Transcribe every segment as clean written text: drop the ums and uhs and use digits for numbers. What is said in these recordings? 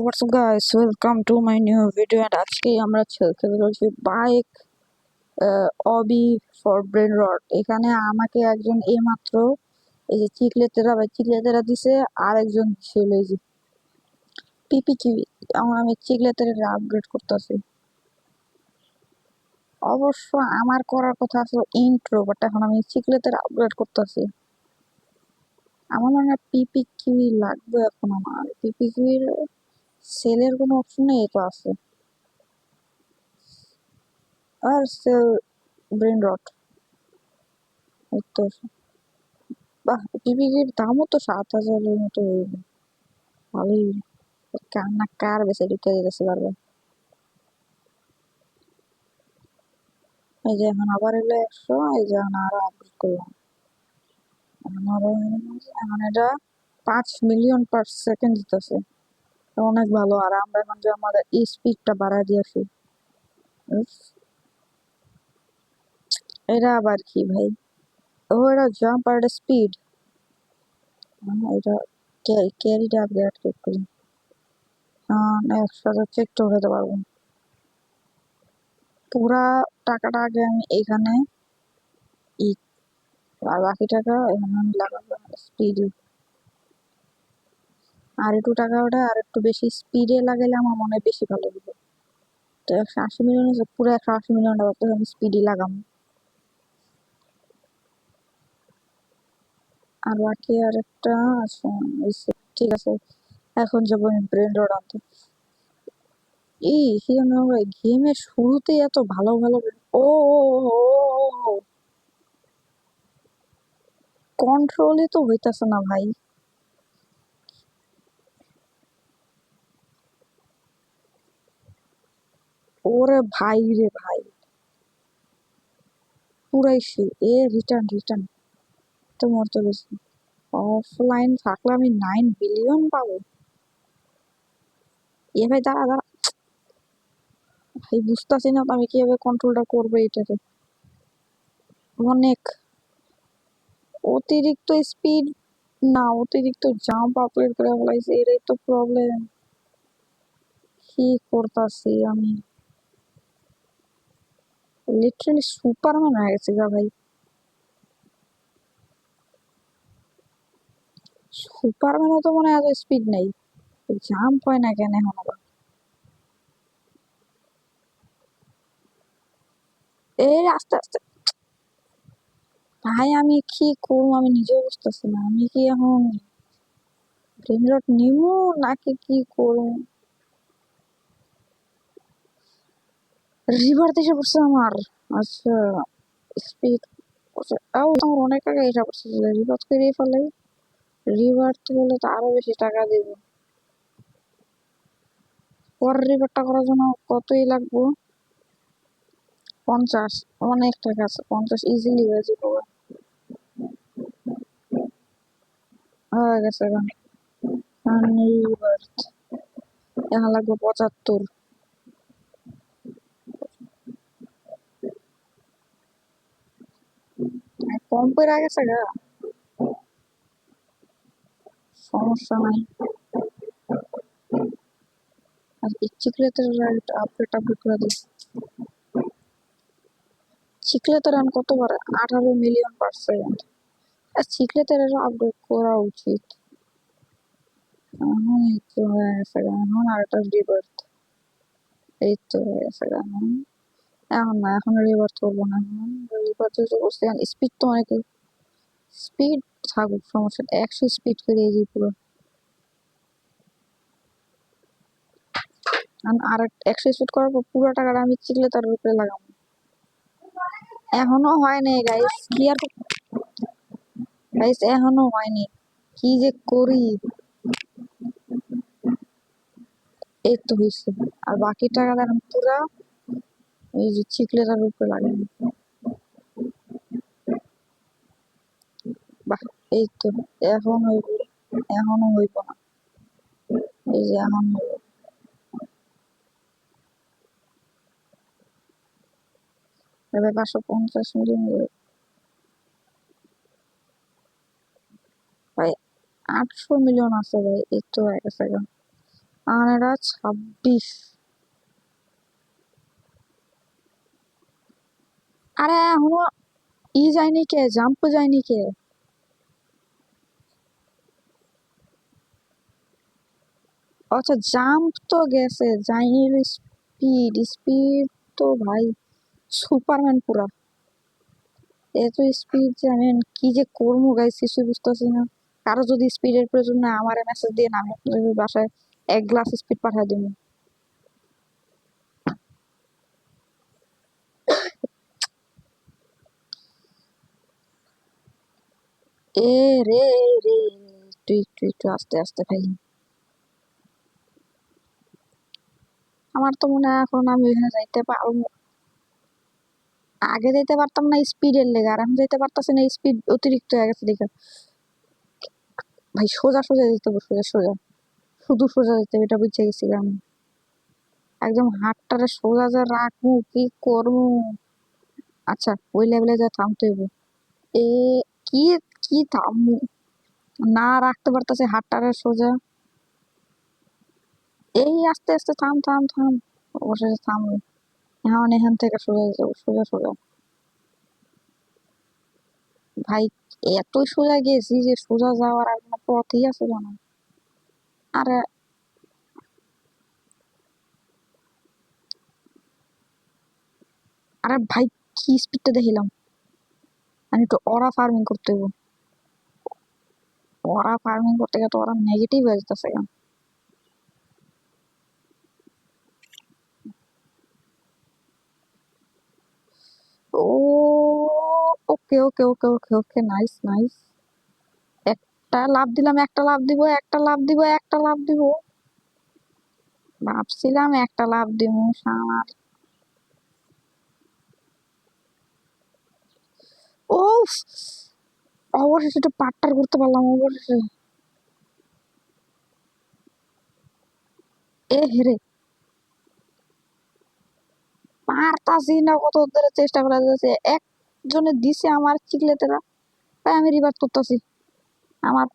What's up guys, welcome to my new video and আজকে আমরা খেলতে চলছি বাইক অবি ফর ব্রেন রট। এখানে আমাকে একজন এইমাত্র এই যে চিকলেতেরা দিছে, আর একজন ছিল এই যে পিপিকি। এখন আমি চিকলেতেরা আপগ্রেড করতেছি। অবশ্য আমার করার কথা আসলে ইন্ট্রো, বাট এখন আমি চিকলেতেরা আপগ্রেড করতেছি। আমার মনে হয় পিপিকি লাগবে। এখন আমার পিপিকির সেলের কোনো অপশন নেই, তো আছে আর সেল ব্রেন রট। তো বাহ, পিপিকির দামও তো 7,000-এর মতো হইবে, ভালোই। কান্না কার বেশি ঢুকে যেতেছে বারবার। এই যে এখন আবার এলো 100, এই যে এখন আরো আপডেট করলাম। এখন এটা 5 মিলিয়ন পার সেকেন্ড দিতেছে, অনেক ভালো। আর আমরা এখন যে আমাদের স্পিডটা বাড়ায় দিয়েছি। এটা আবার কি ভাই? ও এটা জাম্প আর এটা স্পিড। এটা ক্যারিটা আপগ্রেড করি। একসাথে চেক তো হতে পারবো। পুরা টাকাটা আগে আমি এইখানে আর বাকি টাকা এখানে আমি লাগাবো স্পিডে। আর একটু টাকা ওটা আর একটু বেশি স্পিডে লাগালে আমার মনে হয় বেশি ভালো হবে। তো 180 মিলিয়ন আছে, পুরো 180 মিলিয়ন টাকা তো আমি স্পিডে লাগাম। আর বাকি আর একটা আছে, ঠিক আছে। এখন যাবো আমি ব্রেন রড আনতে। এই গেমের শুরুতেই এত ভালো ভালো ও কন্ট্রোলই তো হইতাছে না ভাই। ওরে ভাই রে ভাই, পুরাই রিটার্ন তো মরতে গেছি। অফলাইন থাকলে আমি 9 বিলিয়ন পাবো। এ ভাই দাঁড়া ভাই, বুঝতেছি না তো আমি কিভাবে কন্ট্রোলটা করবো এটাকে। অনেক অতিরিক্ত স্পিড না, অতিরিক্ত জাম্প আপগ্রেড করে ফেলাইছে, এটাই তো প্রবলেম। কি করতেছি আমি? লিটারালি সুপারম্যান হয়ে গেছে গা ভাই। সুপারম্যানও তো মনে হয় এত স্পিড নেই, জাম্প হয় না কেন এখন আবার? এই আস্তে আস্তে ভাই, আমি কি করবো আমি নিজেও বুঝতেছি না। আমি কি এখন ব্রেন রট নিবো নাকি কি করবো? রিভার এসে পড়ছে আমার। আচ্ছা, স্পিড আমার অনেক টাকা এসে পড়ছে। রিভার করে ফেলে, রিভার তো হলে তো আরো বেশি টাকা দিব। পরের রিভারটা করার জন্য কতই লাগবো? 50। অনেক টাকা আছে, 50 ইজিলি হয়ে যাবো। হয়ে গেছে এখন। রিভার এখন লাগবে 75। কম করে গেছে গা, সমস্যা নাই। আর চিকলেতের আপডেট করে দিই। চিকলেতের রান কত বার? 18 মিলিয়ন পার সেকেন্ড। আর চিকলেতের আপডেট করা উচিত। এখন এই তো হয়ে গেছে গা, এখন আর একটা রিভার্ট। এই তো হয়ে গেছে গা। এখন না, এখন রিভার্ট করবো না। এখন রিভার্ট যেহেতু করছি, এখন স্পিড তো অনেক স্পিড থাকুক, সমস্যা 100 স্পিড করে দিই পুরো। আর 100 স্পিড করার পর পুরো টাকাটা আমি চিকলেতের উপরে লাগাবো। এখনো হয়নি গাইস, কি আর গাইস, এখনো হয়নি, কি যে করি। এই তো হয়েছে। আর বাকি টাকাটা আমি পুরা এই যে চিকলেটার উপরে লাগাবো। বাহ, এই তো এখন হইব। এখনো হইব না, এই যে এখন হইব। এবার 550 মিলিয়ন ভাই, 800 মিলিয়ন আছে ভাই। এই তো হয়ে গেছে গা। আর এটা 26। আরে এখনো যায়নি কে, জাম্প যায়নি কে? আচ্ছা জাম্প তো গেছে, যায়নি। স্পিড স্পিড তো ভাই সুপারম্যান পুরা। এত স্পিড যে আমি কি যে করবো গাইস কিছু বুঝতেছি না। কারো যদি স্পিডের প্রয়োজন না আমার মেসেজ দিয়ে না, আমি আপনাদের বাসায় 1 গ্লাস স্পিড পাঠিয়ে দিব। এ রে রে, তুই তুই একটু আস্তে আস্তে ভাই। আমার তো মনে হয় এখন আমি ওইখানে যাইতে পারবো। আগে যেতে পারতাম না স্পিডের লেগে, আর এখন যেতে পারতাছি না, স্পিড অতিরিক্ত হয়ে গেছে দেখে। ভাই সোজা সোজা যেতে হবে, সোজা সোজা, শুধু সোজা যেতে হবে, এটা বুঝে গেছি আমি। একদম হাতটারে সোজা যা রাখবো, কি করবো। আচ্ছা ওই লেভেলে যা থামতে হইব। এ কি, কি থামবো, না রাখতে পারতাছে হাতটারে সোজা। এই আস্তে আস্তে থাম থাম থাম, অবশেষে থামলো। এখন এখান থেকে সোজা যাবো, সোজা সোজা। ভাই এতই সোজা গেছি যে সোজা যাওয়ার আর কোনো পথই আছে না। আরে আরে ভাই কি স্পিডটা দেখিলাম। আমি একটু অরা ফার্মিং করতে হইব। অরা ফার্মিং করতে গেলে তো ওরা নেগেটিভ হয়ে যেতেছে। ও ওকে ওকে ওকে ওকে ওকে, নাইস নাইস। একটা লাভ দিলাম, একটা লাভ দিব, একটা লাভ দিব, একটা লাভ দিব। ভাবছিলাম একটা লাভ দিব আমার। ও অবশেষে একটু পাট্টার করতে পারলাম অবশেষে। এ হেরে পারতাছি না, কত ধরে চেষ্টা করা যাচ্ছে। একজনে দিছে আমার চিকলেতেরা, তাই আমি রিভার করতেছি। আমার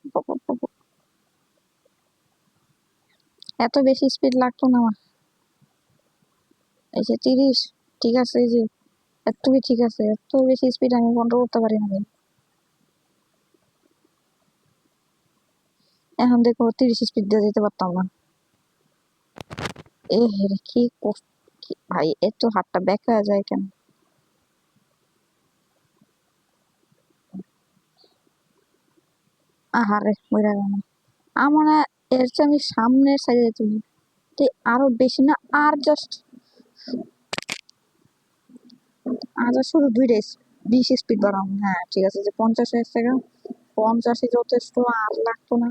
এত বেশি স্পিড লাগতো না আমার। এই যে 30, ঠিক আছে, এই যে একটুই ঠিক আছে, এত বেশি স্পিড আমি কন্ট্রোল করতে পারি না ভাই। এখন দেখো 30 স্পিড দিয়ে যেতে পারতাম না। এ হেরে কি কষ্ট, ভাই এত হাতটা ব্যাক হয়ে যায় কেন? আহারে মরে গেল। আমার মনে হয় এর চেয়ে আমি সামনের সাইডে যেতে পারি। তো আরো বেশি না, আর জাস্ট শুধু 2 রেস 20 স্পিড বাড়াম। হ্যাঁ ঠিক আছে, যে 50 হয়েছে গা, 50-ই যথেষ্ট, আর লাগতো না।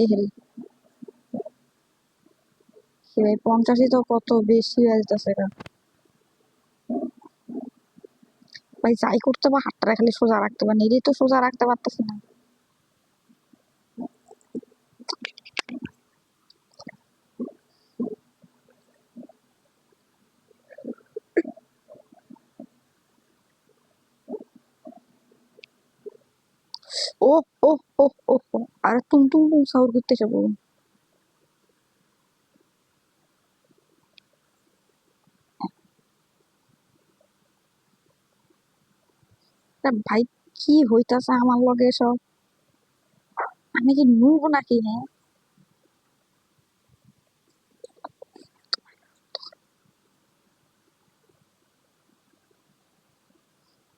এ হেরে কি ভাই, 50-ই তো কত বেশি হয়ে যেতেছে গা। ভাই যাই করতে বা হাতটা খালি সোজা রাখতে পারি, নিজেই তো সোজা রাখতে পারতেছি না। ও ও ও ও ও, আরে তুম তুম তুম সাউর করতেছে বলুন। ভাই কি হইতাছে আমার লগে সব, আমি কি নুব নাকি? হ্যাঁ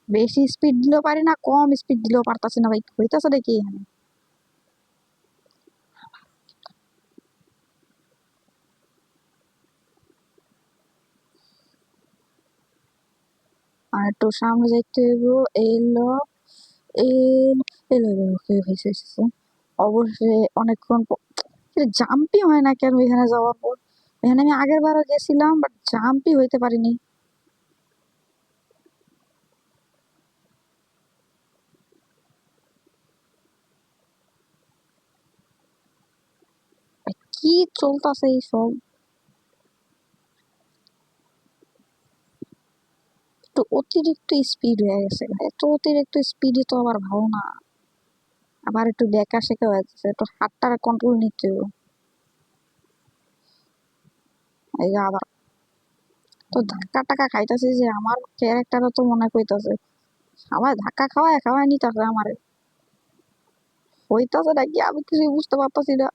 বেশি স্পিড দিলেও পারি না, কম স্পিড দিলেও পারতাছি না ভাই, হইতাছে দেখি এখানে। আর একটু সামনে যাইতে হইব। এলো এলো এলো এলো, ওকে হয়েছে এসেছে। অবশ্যই অনেকক্ষণ জাম্পই হয় না কেন এখানে যাওয়ার পর? এখানে আমি আগের বারও গেছিলাম, বাট জাম্পই হইতে পারিনি। কি চলতেছে এইসব? একটু অতিরিক্ত স্পিড হয়ে গেছে ভাই, এত অতিরিক্ত স্পিডে তো আবার ভালো না। আবার একটু বেকা শেখা হয়ে যাচ্ছে, একটু হাতটার কন্ট্রোল নিতে হবে। এই যে আবার তো ধাক্কা টাকা খাইতেছে যে আমার ক্যারেক্টারও তো মনে কইতাছে সবাই ধাক্কা খাওয়ায় খাওয়ায় নিতেছে আমারে হইতাছে নাকি আমি কিছুই বুঝতে পারতাছি না।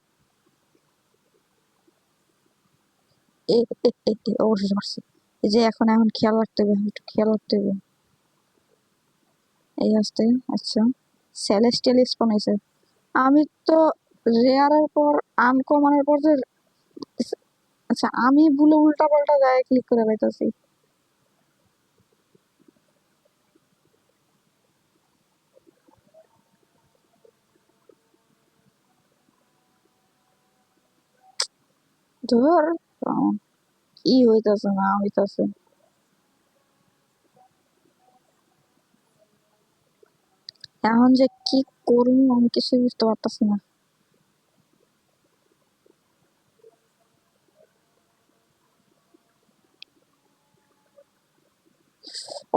অবশেষে পারছি। এই যে এখন এখন খেয়াল রাখতে হবে, একটু খেয়াল রাখতে হবে। এই আসতে আচ্ছা সেলেস্টিয়াল স্পন হয়েছে। আমি তো রেয়ারের পর আনকমনের পর যে আচ্ছা আমি ভুলে উল্টা পাল্টা জায়গায় ক্লিক করে পাইতাছি। ধর কি হইতাছে না হইতাছে। এখন যে কি করবো আমি কিছুই বুঝতে পারতাছি না।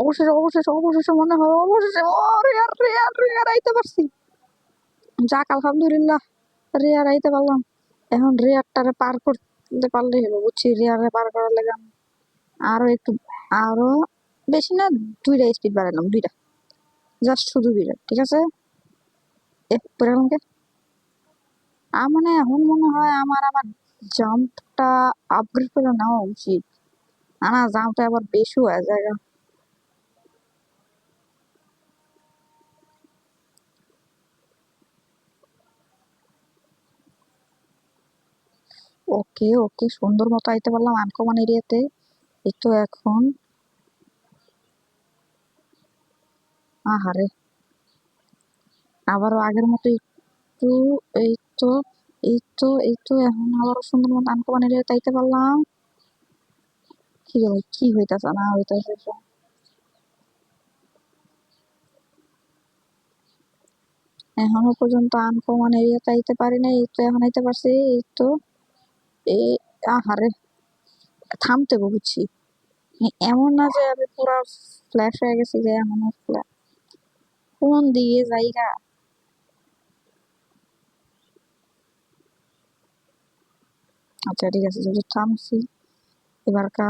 অবশেষে অবশেষে অবশেষে মনে হয় অবশেষে ও রেয়ার রেয়ার রেয়ার আইতে পারছি। যাক আলহামদুলিল্লাহ রেয়ার আইতে পারলাম। এখন রেয়ারটারে পার করতে পারলেই হলো বুঝছি। রেয়ারে পার করার লেগে আরো একটু আরো বেশি না 2টা স্পিড বাড়ালাম 2টা জাস্ট শুধু 2টা ঠিক আছে। পরে আমাকে মানে এখন মনে হয় আমার আমার জাম্পটা আপগ্রেড করে নেওয়া উচিত। না জাম্পটা আবার বেশি হয়ে যায়। ওকে ওকে সুন্দর মতো আইতে পারলাম আনকমন এরিয়াতে। এই তো এখন আহারে আবারও আগের মতো একটু এই তো এই তো এখন আবারও সুন্দর মতো আনকমন এরিয়াতে আইতে পারলাম। কি রে ভাই কি হইতাছে না হইতাছে এখনো পর্যন্ত আনকমন এরিয়াতে আইতে পারি না। এই তো এখন আইতে পারছি। এই তো এই আহারে থামতে বুঝছি। এমন না যে আমি পুরা ফ্ল্যাশ হয়ে গেছি যে এখনো কোন দিকে জায়গা। আচ্ছা ঠিক আছে যেহেতু থামছি এবার কা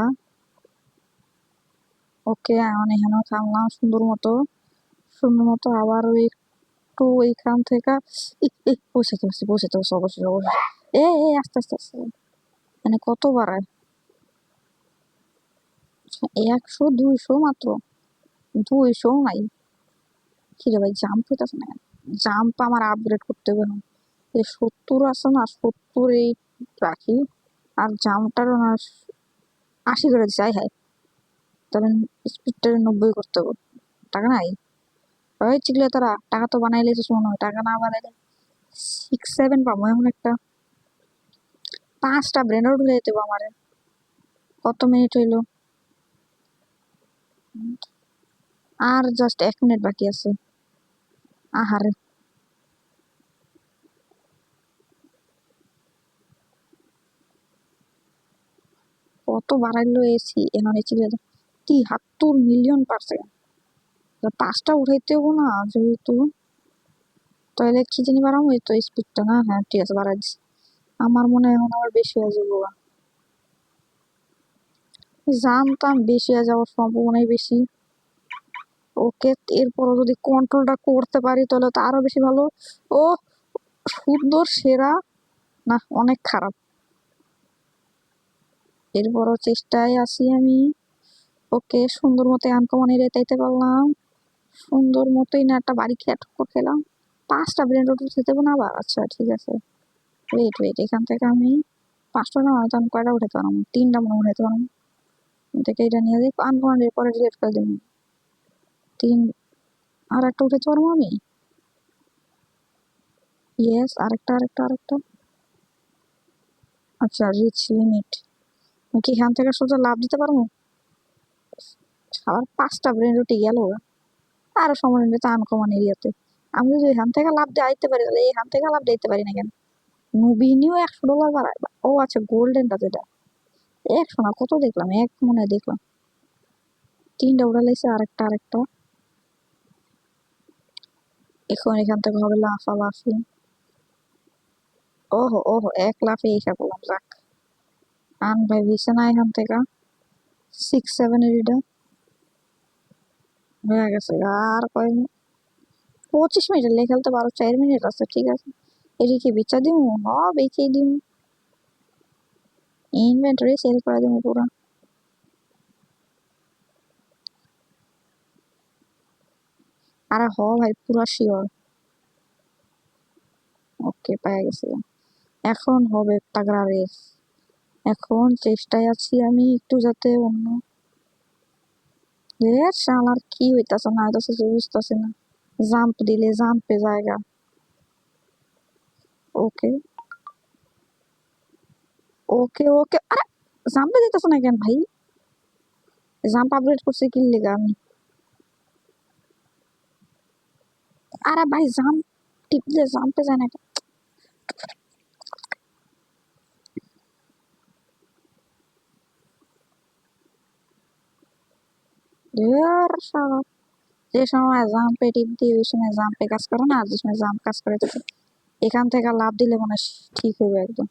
ওকে এখন এখানেও থামলাম সুন্দর মতো আবার ওই একটু এইখান থেকে পৌঁছাতে পারছি অবশ্যই অবশ্যই। এ আস্তে আস্তে আস্তে মানে কত বাড়ায় 100 200 মাত্র 200 নাই। কি রে ভাই জাম্প হইতাছে না জাম্প আমার আপগ্রেড করতে হবে না। এই 70 আছে না 70 এই রাখি আর জাম্পটারও না 80 করে দিচ্ছে আয় হায়। তবে স্পিডটা 90 করতে হবে। টাকা নাই ওই চিকলে তারা টাকা তো বানাইলে মনে হয় টাকা না বানাইলে 6 7 পাবো এমন একটা 5টা ব্রেনর ঢুলে যেতে আমার। কত মিনিট হইলো আর জাস্ট 1 মিনিট বাকি আছে। আহারে কত বাড়াইলো এসি এখন এসি 73 মিলিয়ন%। 5টা উঠাইতে হবো না যেহেতু তাহলে কি জানি বাড়াবো এই তো স্পিডটা না হ্যাঁ ঠিক আছে বাড়াই দিচ্ছি। আমার মনে হয় এখন আবার বেশি হয়ে যাবো জানতাম বেশি হয়ে যাওয়ার সম্ভাবনাই বেশি। ওকে এরপরও যদি কন্ট্রোলটা করতে পারি তাহলে তো আরো বেশি ভালো। ও সুন্দর সেরা না অনেক খারাপ। এরপরও চেষ্টায় আছি আমি। ওকে সুন্দর মতো আনকমন এরিয়া তাইতে পারলাম সুন্দর মতোই না একটা বাড়ি খেয়ে ঠুকো খেলাম। 5টা ব্রেন রোড উঠতে দেবো না আবার আচ্ছা ঠিক আছে ওয়েট ওয়েট এখান থেকে আমি 5টা না হয়তো আমি কয়টা উঠাতে পারবো 3টা মনে উঠাতে পারবো। থেকে এটা নিয়ে যাই আনকমন এর পরে ডিলেট করে দেবো 3 আর একটা উঠাতে পারবো আমি। ইয়েস আরেকটা আচ্ছা রিচ লিমিট কি এখান থেকে সোজা লাভ দিতে পারবো। আবার 5টা ব্রেন রুটি গেল আরো সময় নেবে তো আনকমন এরিয়াতে। আমি যদি এখান থেকে লাভ দিয়ে আইতে পারি তাহলে এখান থেকে লাভ দিতে পারি না কেন। মুবিনিও $100 বাড়ায় ও আচ্ছা গোল্ডেনটা যেটা 100 না কত দেখলাম 1 মনে হয় দেখলাম 3টা উড়া লাইছে আরেকটা এখন এখান থেকে হবে লাফালাফি। ওহো ওহো 1 লাফে এইসা করলাম যাক আন ভাই হয়েছে না এখান থেকে 6-7 এর এটা হয়ে গেছে। আর কয় মিনিট? 25 মিনিট লেগে খেলতে 4 মিনিট আছে, ঠিক আছে। এটি কি বেচা দিব? বেচে দিব। ইনভেন্টরি সেল করে দিব পুরো। আরে ভাই পুরা শিওর। ওকে পেয়ে গেছি। এখন হবে তাগড়া রেস। এখন চেষ্টায় আছি আমি একটু যাতে অন্য শালার কি হইতাছে না হইতাছে বুঝতেছি না। জাম্প দিলে জাম্পে জায়গা। ওকে ওকে ওকে আরে জাম্পে দিতেছে না কেন ভাই? জাম্প আপগ্রেড করছে কি লেগা আমি? আরে ভাই জাম্প টিপলে জাম্পে যায় না কেন? শালা যে সময় জাম্পে টিপ দিই ওই সময় জাম্পে কাজ করে না, আর যে সময় জাম্প কাজ করে তো এখান থেকে লাভ দিলে মনে হয় ঠিক হবে একদম।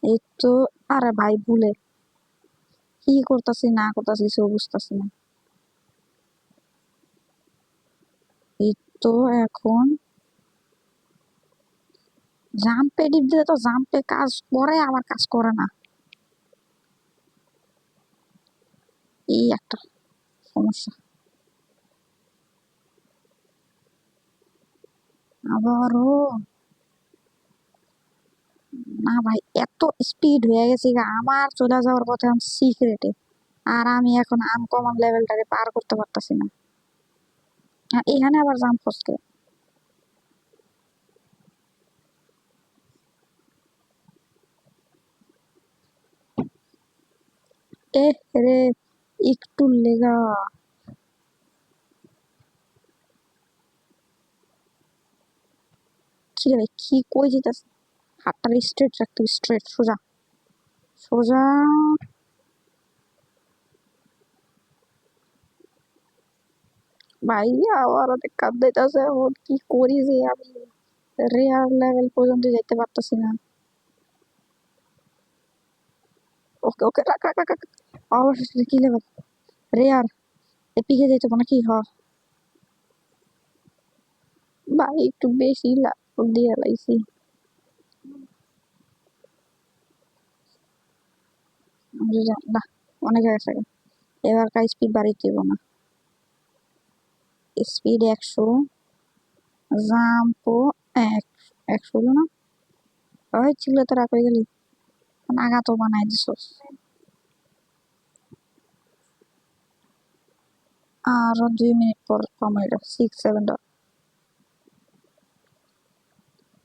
এই তো আরে ভাই ভুলে কি করতেছি না করতেছি কিছু বুঝতেছি না। এই তো এখন জাম্পে টিপ দিলে তো জাম্পে কাজ করে আবার কাজ করে না, এই একটা সমস্যা। আবারও না ভাই, এত স্পিড হয়ে গেছে গা, আমার চলে যাওয়ার কথা সিক্রেটে, আর আমি এখন আনকমন লেভেলটাকে পার করতে পারতাছি না। আর এখানে আবার জাম্প ফসকে এ রে একটু লেগা। কি রে কি কই যেতেছে? হাতটা স্ট্রেট রাখতে, স্ট্রেট সোজা সোজা। ভাই আবার অনেক কাঁদাইতেছে, এখন কি করি যে আমি রেয়ার লেভেল পর্যন্ত যেতে পারতেছি না। ওকে ওকে রাখ রাখ রাখ রাখ। অবশেষে কি লেভেল? রেয়ার এপিকে যেতে কোনো কি হ ভাই, একটু বেশি লাভ দিয়ে লাইছি। না অনেক গেছে, এবার কাজ স্পিড বাড়িয়ে দেবো না। স্পিড 100, জাম্পও 100 হলো না? ওই ছিল তো রাখ হয়ে গেলি, নাগা তো বানাই দিছস। আরো 2 মিনিট পর কমাইলো 6-7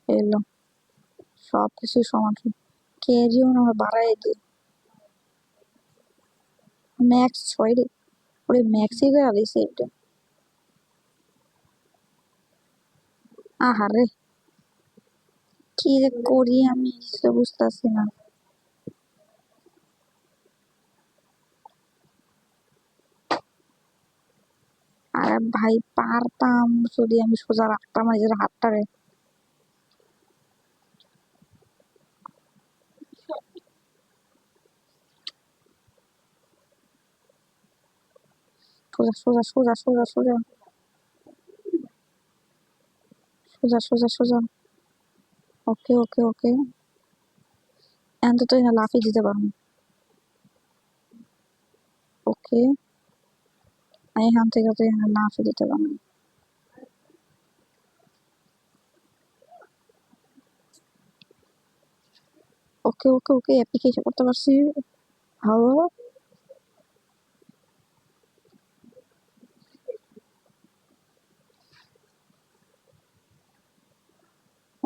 এলো। সব কিছু সমান, ক্যারিও না বাড়াই দিই। ম্যাক্স 6 রে, ওরে ম্যাক্সই করে দিছে এটা। আহারে কি যে করি আমি কিছু বুঝতেছি না। আরে ভাই পারতাম যদি আমি সোজা রাখতাম নিজের হাতটারে। সোজা সোজা সোজা সোজা সোজা সোজা সোজা সোজা। ওকে ওকে ওকে, এখন তো এখানে লাফিয়ে দিতে পারবো। ওকে আমি এখান থেকে তো এখানে লাফিয়ে দিতে পারবো। ওকে ওকে ওকে অ্যাপ্লিকেশন করতে পারছি। ভালো।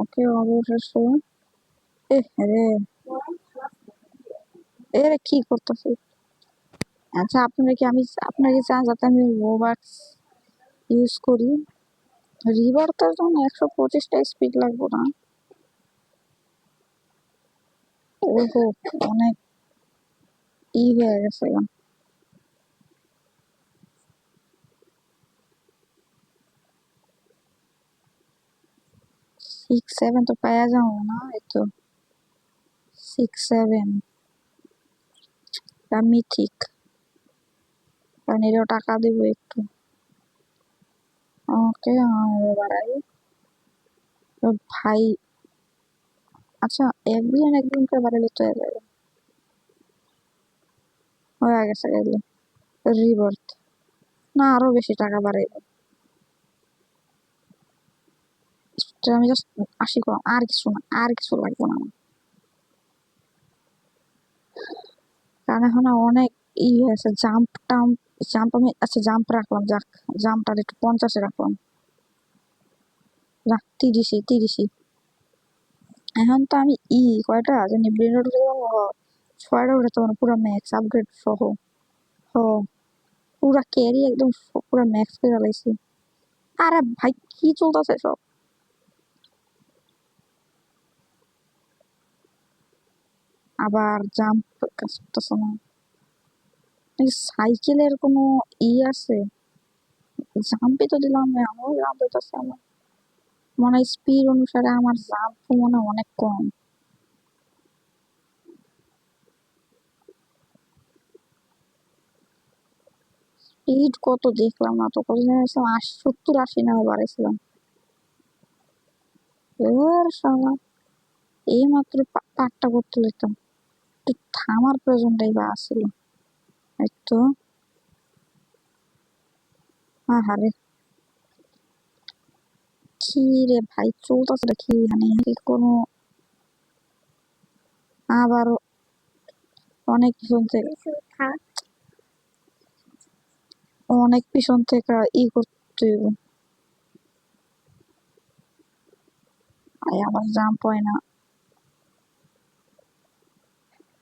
ওকে অবশেষে এ রে এরে কি করতেছি? আচ্ছা আপনারা কি আমি আপনারা কি চান যাতে আমি রোবাক্স ইউজ করি? রিভারটার জন্য 125টা স্পিড লাগবে না? ওহো অনেক হয়ে গেছে গা। 6-7 তো পাওয়া যাবো না, এই তো 6-7 মিথিক, কারণ এটাও টাকা দেবো একটু। ওকে বাড়াই ভাই। আচ্ছা, 1 বিলিয়ন করে বাড়ালে তো হয়ে গেছে গেলে রিবার্থ। না, আরো বেশি টাকা বাড়াইব। আমি জাস্ট 80 করলাম, আর কিছু না, আর কিছু লাগবে না আমার। কারণ এখন অনেক হয়েছে, জাম্প টাম্প। জাম্প আমি আচ্ছা জাম্প রাখলাম, যাক জাম্পটা একটু 50-এ রাখলাম। যাক 30-ই। এখন তো আমি কয়টা জানি ব্রেন রোড উঠে যাবো, 6টা উঠাতে পারবো পুরো ম্যাক্স আপগ্রেড সহ। হ, পুরা ক্যারি একদম পুরো ম্যাক্স করে লাইছি। আরে ভাই কি চলতেছে সব? আবার জাম্প কাজ করতেছে না। সাইকেলের কোনো আছে? জাম্পে তো দিলাম, এমনও জাম্প হইতেছে আমার। মনে হয় স্পিড অনুসারে আমার জাম্প মনে হয় অনেক কম। স্পিড কত দেখলাম না তো, কত জানিয়েছিলাম 70-80 না বাড়াইছিলাম। এবার শালা এই মাত্র পাটটা করতে লিখতাম, একটু থামার প্রয়োজনটাই বা আসছিল। এই তো আহারে, কি রে ভাই চলতেছে কি মানে কোনো। আবার অনেক পিছন থেকে, অনেক পিছন থেকে করতে হইব। আমার জাম্প হয় না।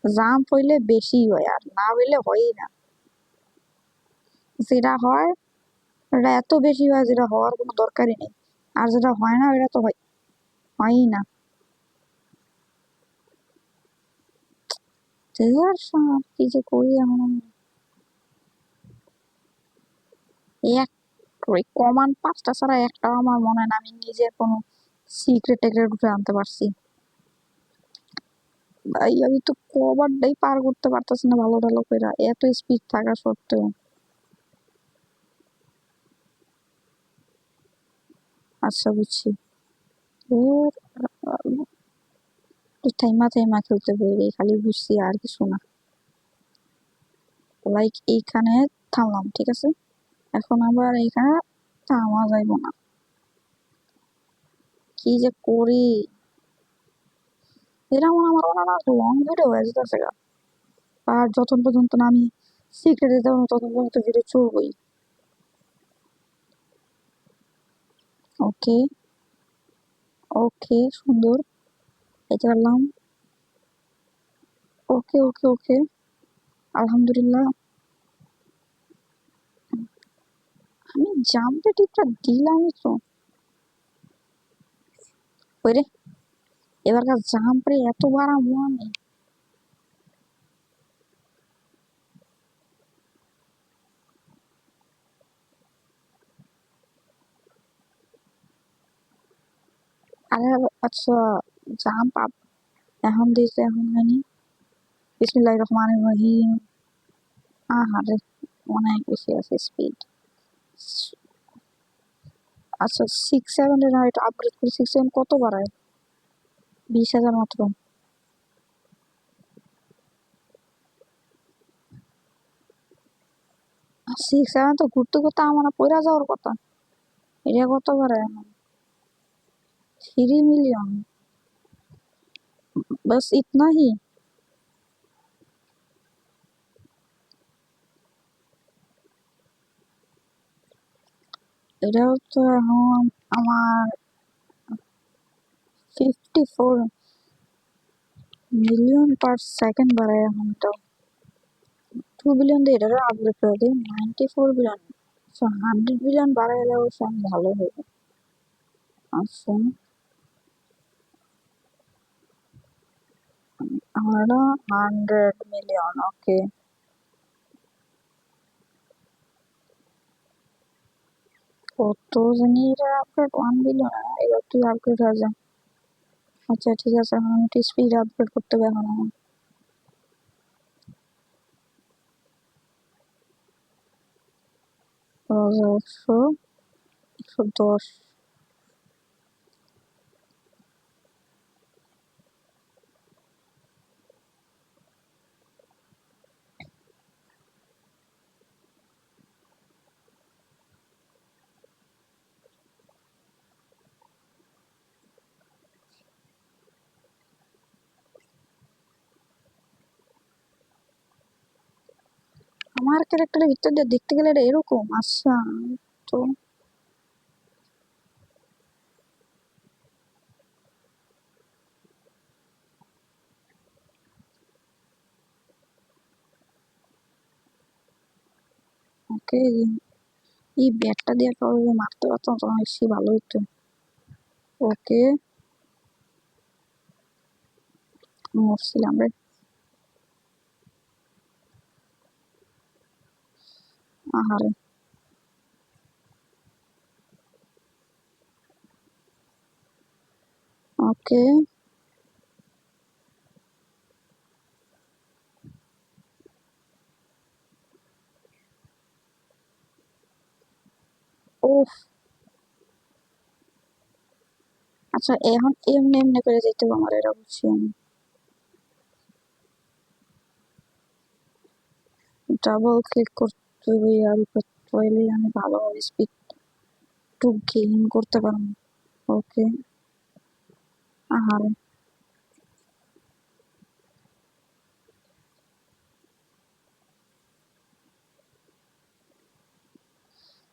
জাম্প হইলে বেশি হয়, আর না হইলে হয়ই না। যেটা হয় এটা এত বেশি হয় যেটা হওয়ার কোনো দরকারই নেই, আর যেটা হয় না এটা তো হয়ই না। কি যে করি এমন এক কমান 5টা ছাড়া একটাও আমার মনে হয় না আমি নিজের কোনো সিক্রেট টেক্রেট উঠে আনতে পারছি। ভাই আমি তো কভারটাই পার করতে পারতেছি না ভালো ভালো করে, এত স্পিড থাকা সত্ত্বেও। আচ্ছা বুঝছি। থাইমা থাইমা খেলতে বই খালি বুঝছি, আর কিছু না। লাইক এইখানে থামলাম, ঠিক আছে। এখন আবার এইখানে থামা যাইব না। কি যে করি, এরকম আমার অনেক লং ভিডিও হয়ে যেতেছে। আর যতক্ষণ পর্যন্ত না আমি সিক্রেটে যাবো ততক্ষণ পর্যন্ত ভিডিও চলবই। ওকে ওকে, সুন্দর, এটা পারলাম। ওকে ওকে ওকে, আলহামদুলিল্লাহ। আমি জাম্পে টিপটা দিলামই তো। ওই রে, এবারকার জাম্প রে এত বাড়াবো আমি। আরে আচ্ছা, জাম্প আপ এখন দিয়েছে, এখন হয়নি। বিসমিল্লাহির রহমানির রহিম। আহারে, অনেক বেশি আছে স্পিড। আচ্ছা 6-7 এর এটা আপগ্রেড করে 6-7 কত বাড়ায়? 20,000 মাত্র। 6-7 তো ঘুরতে ঘুরতে আমার পড়া যাওয়ার কথা। এটা কত বাড়ায় এখন? 3 मिलियन, बस इतना ही। এটাও তো এখন আমার 54 মিলিয়ন পার সেকেন্ড বাড়ায় এখন তো। 2 বিলিয়ন দিয়ে এটারও আপগ্রেড করে দিই, 94 বিলিয়ন। 100 বিলিয়ন বাড়াইলেও ভালো হবে। আচ্ছা আমরা 100 মিলিয়ন, ওকে। কত জানি এটা আপগ্রেড, 1 বিলিয়ন। এবার তুই আপগ্রেড হয়ে যা। আচ্ছা ঠিক আছে, এখন একটু স্পিড আপগ্রেড করতে হবে এখন আমার। 1100, 110। আমার ক্যারেক্টারের ভিতর দিয়ে দেখতে গেলে এটা এরকম। আচ্ছা, তো ওকে, এই ব্যাটটা দিয়ে কাউকে মারতে পারতাম তখন বেশি ভালো হতো। ওকে, মরছিলাম রে। আহারে, ওকে। ওফ, আচ্ছা এখন এমনি এমনি করে যেতে হবে আমার, এটা বুঝছি আমি। ডাবল ক্লিক করতে হবে আর তাহলে আমি ভালোভাবে স্পিড টু গেইন করতে পারবো। ওকে, আহারে।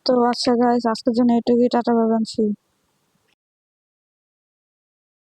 তো আচ্ছা গাইস, আজকের জন্য এটুকুই, টাটা, বাই বাই।